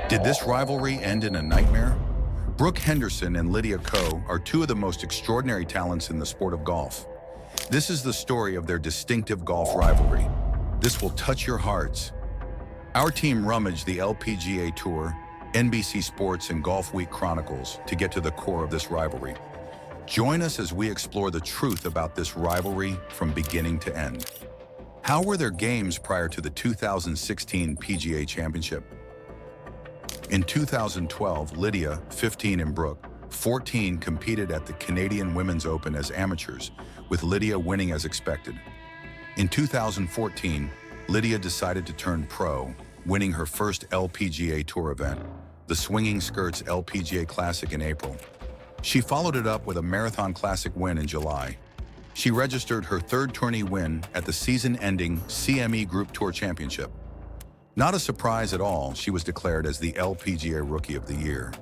Did this rivalry end in a nightmare? Brooke Henderson and Lydia Ko are two of the most extraordinary talents in the sport of golf. This is the story of their distinctive golf rivalry. This will touch your hearts. Our team rummaged the LPGA Tour, NBC Sports, and Golf Week Chronicles to get to the core of this rivalry. Join us as we explore the truth about this rivalry from beginning to end. How were their games prior to the 2016 PGA Championship? In 2012, Lydia, 15, and Brooke, 14, competed at the Canadian Women's Open as amateurs, with Lydia winning as expected. In 2014, Lydia decided to turn pro, winning her first LPGA Tour event, the Swinging Skirts LPGA Classic, in April. She followed it up with a Marathon Classic win in July. She registered her third tourney win at the season-ending CME Group Tour Championship. Not a surprise at all, she was declared as the LPGA Rookie of the Year.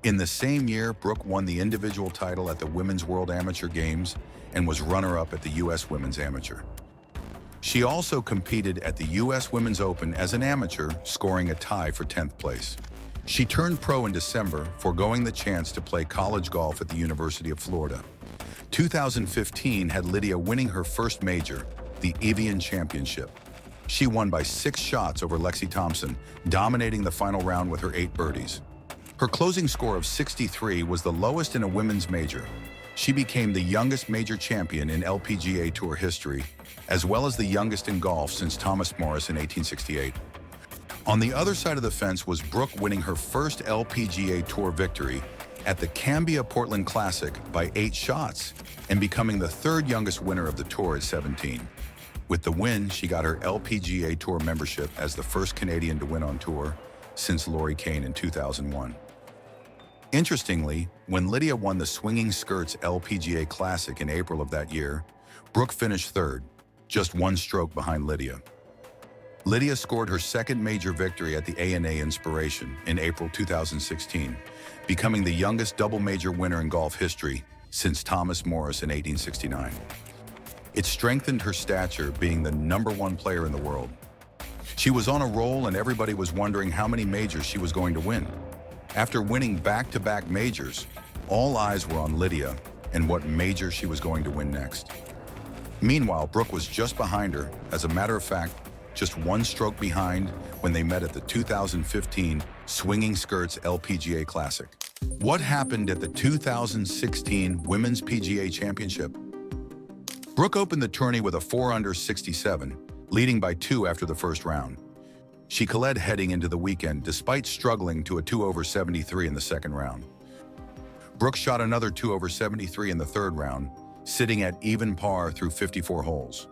In the same year, Brooke won the individual title at the Women's World Amateur Games and was runner-up at the U.S. Women's Amateur. She also competed at the U.S. Women's Open as an amateur, scoring a tie for 10th place. She turned pro in December, foregoing the chance to play college golf at the University of Florida. 2015 had Lydia winning her first major, the Evian Championship. She won by 6 shots over Lexi Thompson, dominating the final round with her 8 birdies. Her closing score of 63 was the lowest in a women's major. She became the youngest major champion in LPGA Tour history, as well as the youngest in golf since Thomas Morris in 1868. On the other side of the fence was Brooke winning her first LPGA Tour victory at the Cambia Portland Classic by 8 shots and becoming the third youngest winner of the tour at 17. With the win, she got her LPGA Tour membership as the first Canadian to win on tour since Laurie Kane in 2001. Interestingly, when Lydia won the Swinging Skirts LPGA Classic in April of that year, Brooke finished third, just 1 stroke behind Lydia. Lydia scored her second major victory at the ANA Inspiration in April 2016, becoming the youngest double major winner in golf history since Thomas Morris in 1869. It strengthened her stature, being the #1 player in the world. She was on a roll and everybody was wondering how many majors she was going to win. After winning back-to-back majors, all eyes were on Lydia and what major she was going to win next. Meanwhile, Brooke was just behind her, as a matter of fact, just 1 stroke behind when they met at the 2015 Swinging Skirts LPGA Classic. What happened at the 2016 Women's PGA Championship? Brooke opened the tourney with a 4-under 67, leading by 2 after the first round. She led heading into the weekend despite struggling to a 2-over 73 in the second round. Brooke shot another 2-over 73 in the third round, sitting at even par through 54 holes.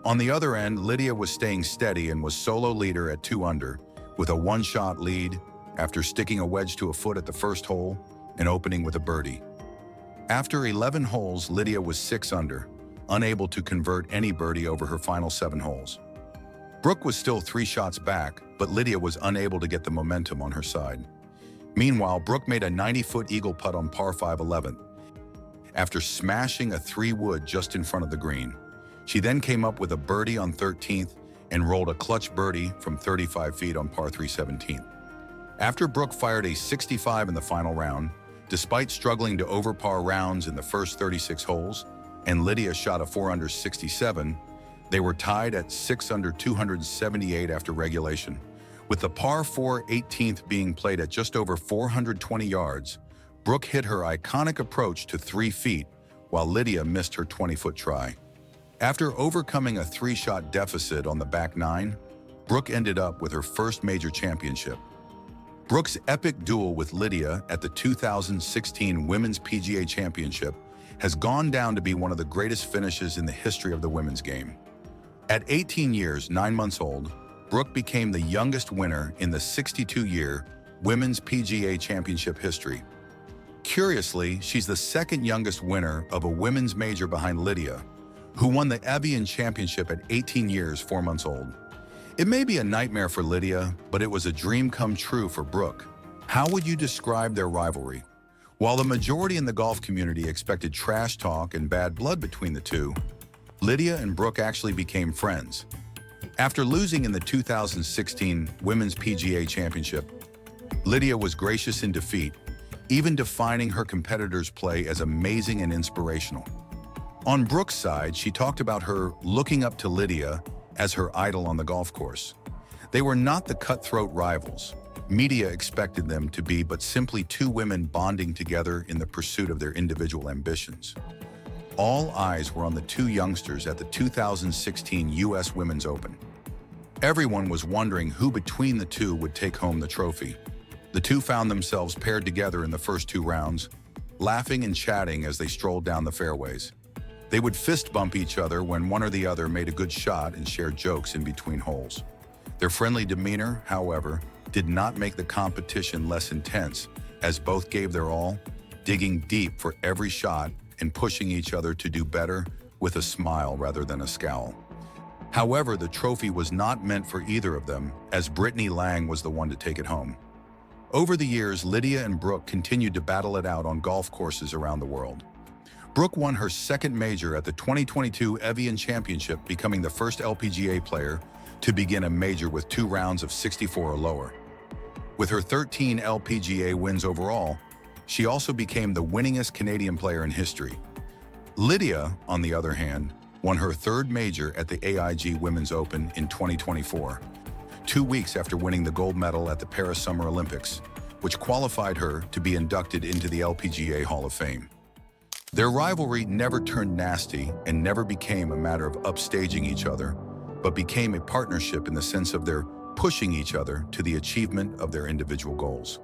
On the other end, Lydia was staying steady and was solo leader at 2 under, with a 1-shot lead after sticking a wedge to a foot at the first hole and opening with a birdie. After 11 holes, Lydia was 6 under, unable to convert any birdie over her final 7 holes. Brooke was still 3 shots back, but Lydia was unable to get the momentum on her side. Meanwhile, Brooke made a 90-foot eagle putt on par 5 11th, after smashing a 3-wood just in front of the green. She then came up with a birdie on 13th and rolled a clutch birdie from 35 feet on par 3 17th. After Brooke fired a 65 in the final round, despite struggling to overpar rounds in the first 36 holes, and Lydia shot a 4-under 67, they were tied at 6 under 278 after regulation. With the par 4 18th being played at just over 420 yards, Brooke hit her iconic approach to 3 feet, while Lydia missed her 20-foot try. After overcoming a 3-shot deficit on the back 9, Brooke ended up with her first major championship. Brooke's epic duel with Lydia at the 2016 Women's PGA Championship has gone down to be one of the greatest finishes in the history of the women's game. At 18 years, 9 months old, Brooke became the youngest winner in the 62-year Women's PGA Championship history. Curiously, she's the second youngest winner of a women's major behind Lydia, who won the Evian Championship at 18 years, 4 months old. It may be a nightmare for Lydia, but it was a dream come true for Brooke. How would you describe their rivalry? While the majority in the golf community expected trash talk and bad blood between the two, Lydia and Brooke actually became friends. After losing in the 2016 Women's PGA Championship, Lydia was gracious in defeat, even defining her competitors' play as amazing and inspirational. On Brooke's side, she talked about her looking up to Lydia as her idol on the golf course. They were not the cutthroat rivals media expected them to be, but simply two women bonding together in the pursuit of their individual ambitions. All eyes were on the two youngsters at the 2016 U.S. Women's Open. Everyone was wondering who between the two would take home the trophy. The two found themselves paired together in the first two rounds, laughing and chatting as they strolled down the fairways. They would fist bump each other when one or the other made a good shot and shared jokes in between holes. Their friendly demeanor, however, did not make the competition less intense, as both gave their all, digging deep for every shot and pushing each other to do better with a smile rather than a scowl. However, the trophy was not meant for either of them, as Brittany Lang was the one to take it home. Over the years, Lydia and Brooke continued to battle it out on golf courses around the world. Brooke won her second major at the 2022 Evian Championship, becoming the first LPGA player to begin a major with 2 rounds of 64 or lower. With her 13 LPGA wins overall, she also became the winningest Canadian player in history. Lydia, on the other hand, won her third major at the AIG Women's Open in 2024, 2 weeks after winning the gold medal at the Paris Summer Olympics, which qualified her to be inducted into the LPGA Hall of Fame. Their rivalry never turned nasty and never became a matter of upstaging each other, but became a partnership in the sense of their pushing each other to the achievement of their individual goals.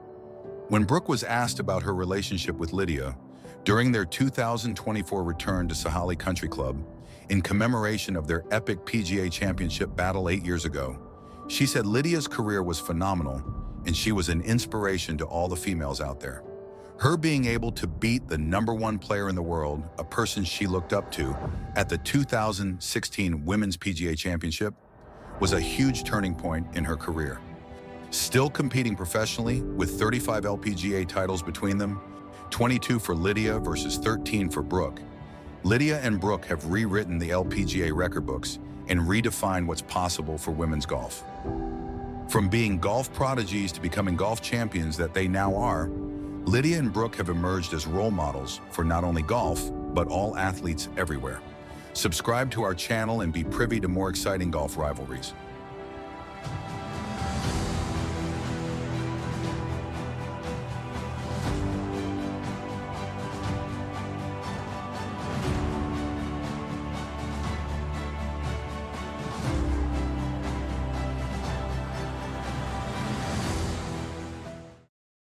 When Brooke was asked about her relationship with Lydia during their 2024 return to Sahalee Country Club, in commemoration of their epic PGA Championship battle 8 years ago, she said Lydia's career was phenomenal and she was an inspiration to all the females out there. Her being able to beat the #1 player in the world, a person she looked up to, at the 2016 Women's PGA Championship was a huge turning point in her career. Still competing professionally with 35 LPGA titles between them, 22 for Lydia versus 13 for Brooke, Lydia and Brooke have rewritten the LPGA record books and redefined what's possible for women's golf. From being golf prodigies to becoming golf champions that they now are, Lydia and Brooke have emerged as role models for not only golf, but all athletes everywhere. Subscribe to our channel and be privy to more exciting golf rivalries.